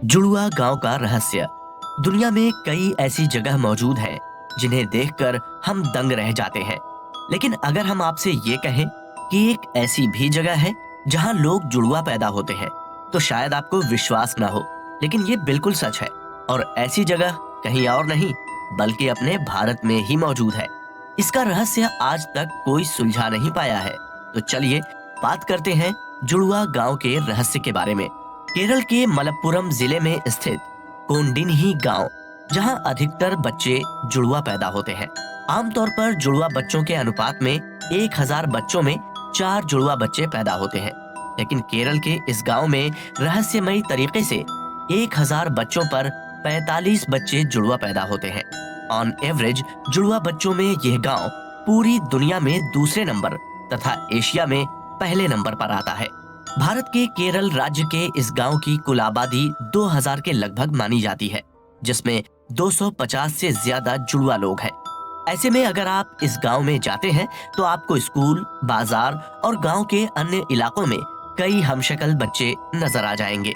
जुड़वा गांव का रहस्य। दुनिया में कई ऐसी जगह मौजूद हैं जिन्हें देखकर हम दंग रह जाते हैं। लेकिन अगर हम आपसे ये कहें कि एक ऐसी भी जगह है जहां लोग जुड़वा पैदा होते हैं, तो शायद आपको विश्वास ना हो, लेकिन ये बिल्कुल सच है। और ऐसी जगह कहीं और नहीं बल्कि अपने भारत में ही मौजूद है। इसका रहस्य आज तक कोई सुलझा नहीं पाया है। तो चलिए बात करते हैं जुड़वा गांव के रहस्य के बारे में। केरल के मलप्पुरम जिले में स्थित कोंडिन्ही गांव, जहां अधिकतर बच्चे जुड़वा पैदा होते हैं। आमतौर पर जुड़वा बच्चों के अनुपात में 1000 बच्चों में 4 जुड़वा बच्चे पैदा होते हैं। लेकिन केरल के इस गांव में रहस्यमयी तरीके से 1000 बच्चों पर 45 बच्चे जुड़वा पैदा होते हैं। ऑन एवरेज जुड़वा बच्चों में यह गांव पूरी दुनिया में दूसरे नंबर तथा एशिया में पहले नंबर पर आता है। भारत के केरल राज्य के इस गांव की कुल आबादी 2000 के लगभग मानी जाती है, जिसमें 250 से ज्यादा जुड़वा लोग हैं। ऐसे में अगर आप इस गांव में जाते हैं तो आपको स्कूल, बाजार और गांव के अन्य इलाकों में कई हमशक्ल बच्चे नजर आ जाएंगे।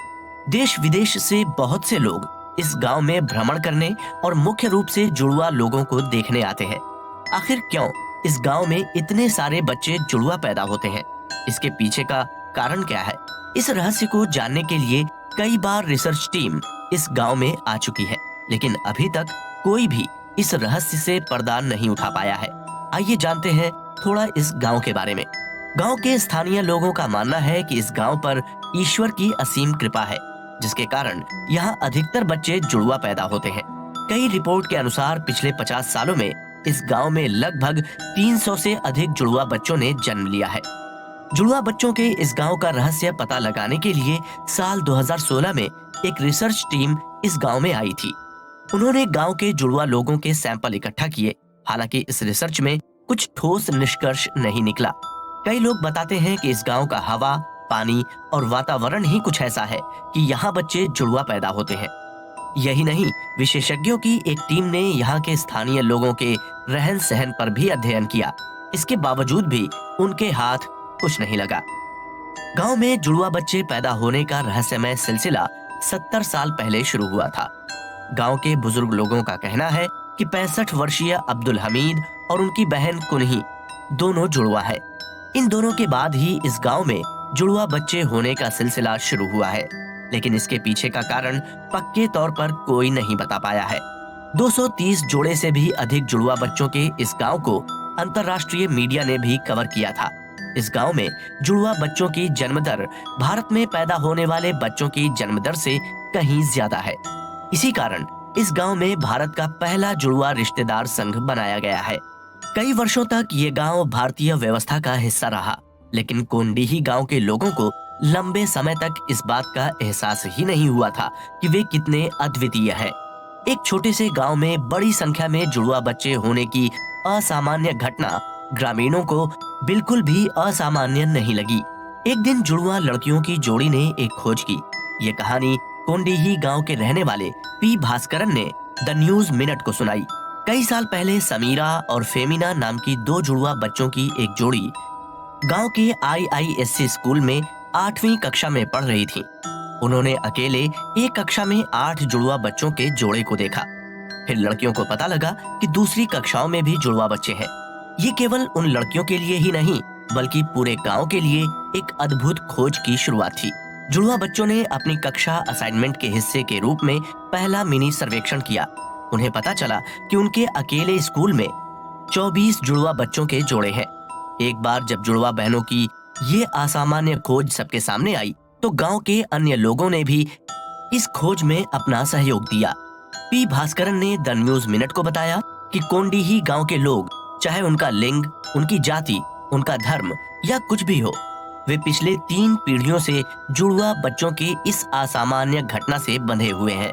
देश विदेश से बहुत से लोग इस गांव में भ्रमण करने और मुख्य रूप से जुड़वा लोगों को देखने आते हैं। आखिर क्यों इस गांव में इतने सारे बच्चे जुड़वा पैदा होते हैं? इसके पीछे का कारण क्या है? इस रहस्य को जानने के लिए कई बार रिसर्च टीम इस गांव में आ चुकी है, लेकिन अभी तक कोई भी इस रहस्य से पर्दा नहीं उठा पाया है। आइए जानते हैं थोड़ा इस गांव के बारे में। गांव के स्थानीय लोगों का मानना है कि इस गांव पर ईश्वर की असीम कृपा है, जिसके कारण यहाँ अधिकतर बच्चे जुड़वा पैदा होते हैं। कई रिपोर्ट के अनुसार पिछले 50 सालों में इस गांव में लगभग 300 से अधिक जुड़वा बच्चों ने जन्म लिया है। जुड़वा बच्चों के इस गांव का रहस्य पता लगाने के लिए साल 2016 में एक रिसर्च टीम इस गांव में आई थी। उन्होंने गांव के जुड़वा लोगों के सैंपल इकट्ठा किए। हालांकि इस रिसर्च में कुछ ठोस निष्कर्ष नहीं निकला। कई लोग बताते हैं कि इस गांव का हवा, पानी और वातावरण ही कुछ ऐसा है कि यहाँ बच्चे जुड़वा पैदा होते हैं। यही नहीं, विशेषज्ञों की एक टीम ने यहाँ के स्थानीय लोगों के रहन सहन पर भी अध्ययन किया। इसके बावजूद भी उनके हाथ कुछ नहीं लगा। गांव में जुड़वा बच्चे पैदा होने का रहस्यमय सिलसिला 70 साल पहले शुरू हुआ था। गांव के बुजुर्ग लोगों का कहना है कि 65 वर्षीय अब्दुल हमीद और उनकी बहन कुन्ही दोनों जुड़वा है। इन दोनों के बाद ही इस गांव में जुड़वा बच्चे होने का सिलसिला शुरू हुआ है, लेकिन इसके पीछे का कारण पक्के तौर पर कोई नहीं बता पाया है। 230 जोड़े से भी अधिक जुड़वा बच्चों के इस गांव को अंतर्राष्ट्रीय मीडिया ने भी कवर किया था। इस गांव में जुड़वा बच्चों की जन्म दर भारत में पैदा होने वाले बच्चों की जन्म दर से कहीं ज्यादा है। इसी कारण इस गांव में भारत का पहला जुड़वा रिश्तेदार संघ बनाया गया है। कई वर्षों तक ये गांव भारतीय व्यवस्था का हिस्सा रहा, लेकिन कोंडिन्ही गांव के लोगों को लंबे समय तक इस बात का एहसास ही नहीं हुआ था कि वे कितने अद्वितीय हैं। एक छोटे से गांव में बड़ी संख्या में जुड़वा बच्चे होने की असामान्य घटना ग्रामीणों को बिल्कुल भी असामान्य नहीं लगी। एक दिन जुड़वा लड़कियों की जोड़ी ने एक खोज की। ये कहानी कोंडिन्ही गांव के रहने वाले पी भास्करन ने द न्यूज मिनट को सुनाई। कई साल पहले समीरा और फेमिना नाम की 2 जुड़वा बच्चों की एक जोड़ी गांव के IISC स्कूल में 8वीं कक्षा में पढ़ रही थी। उन्होंने अकेले एक कक्षा में 8 जुड़वा बच्चों के जोड़े को देखा। फिर लड़कियों को पता लगा कि दूसरी कक्षाओं में भी जुड़वा बच्चे हैं। ये केवल उन लड़कियों के लिए ही नहीं बल्कि पूरे गांव के लिए एक अद्भुत खोज की शुरुआत थी। जुड़वा बच्चों ने अपनी कक्षा असाइनमेंट के हिस्से के रूप में पहला मिनी सर्वेक्षण किया। उन्हें पता चला कि उनके अकेले स्कूल में 24 जुड़वा बच्चों के जोड़े हैं। एक बार जब जुड़वा बहनों की ये असामान्य खोज सबके सामने आई तो गांव के अन्य लोगों ने भी इस खोज में अपना सहयोग दिया। पी भास्करन ने द न्यूज मिनट को बताया कि कोंडिन्ही गांव के लोग, चाहे उनका लिंग, उनकी जाति, उनका धर्म या कुछ भी हो, वे पिछले 3 पीढ़ियों से जुड़वा बच्चों की इस असामान्य घटना से बंधे हुए हैं।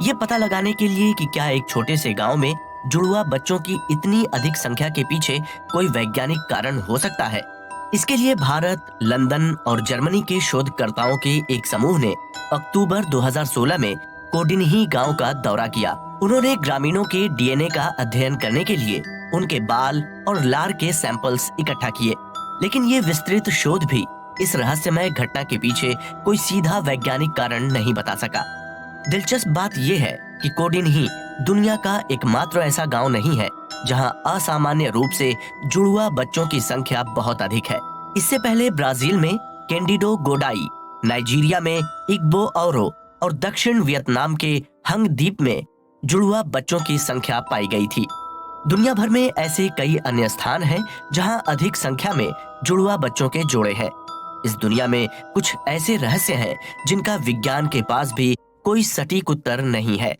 ये पता लगाने के लिए कि क्या एक छोटे से गांव में जुड़वा बच्चों की इतनी अधिक संख्या के पीछे कोई वैज्ञानिक कारण हो सकता है, इसके लिए भारत, लंदन और जर्मनी के शोधकर्ताओं के एक समूह ने अक्टूबर 2016 में कोंडिन्ही गांव का दौरा किया। उन्होंने ग्रामीणों के DNA का अध्ययन करने के लिए उनके बाल और लार के सैंपल्स इकट्ठा किए, लेकिन ये विस्तृत शोध भी इस रहस्यमय घटना के पीछे कोई सीधा वैज्ञानिक कारण नहीं बता सका। दिलचस्प बात यह है कि कोडीन ही दुनिया का एकमात्र ऐसा गांव नहीं है जहां असामान्य रूप से जुड़वा बच्चों की संख्या बहुत अधिक है। इससे पहले ब्राजील में कैंडिडो गोडाई, नाइजीरिया में इग्बो औरो और दक्षिण वियतनाम के हंग द्वीप में जुड़वा बच्चों की संख्या पाई गई थी। दुनिया भर में ऐसे कई अन्य स्थान हैं जहां अधिक संख्या में जुड़वा बच्चों के जोड़े हैं। इस दुनिया में कुछ ऐसे रहस्य हैं जिनका विज्ञान के पास भी कोई सटीक उत्तर नहीं है।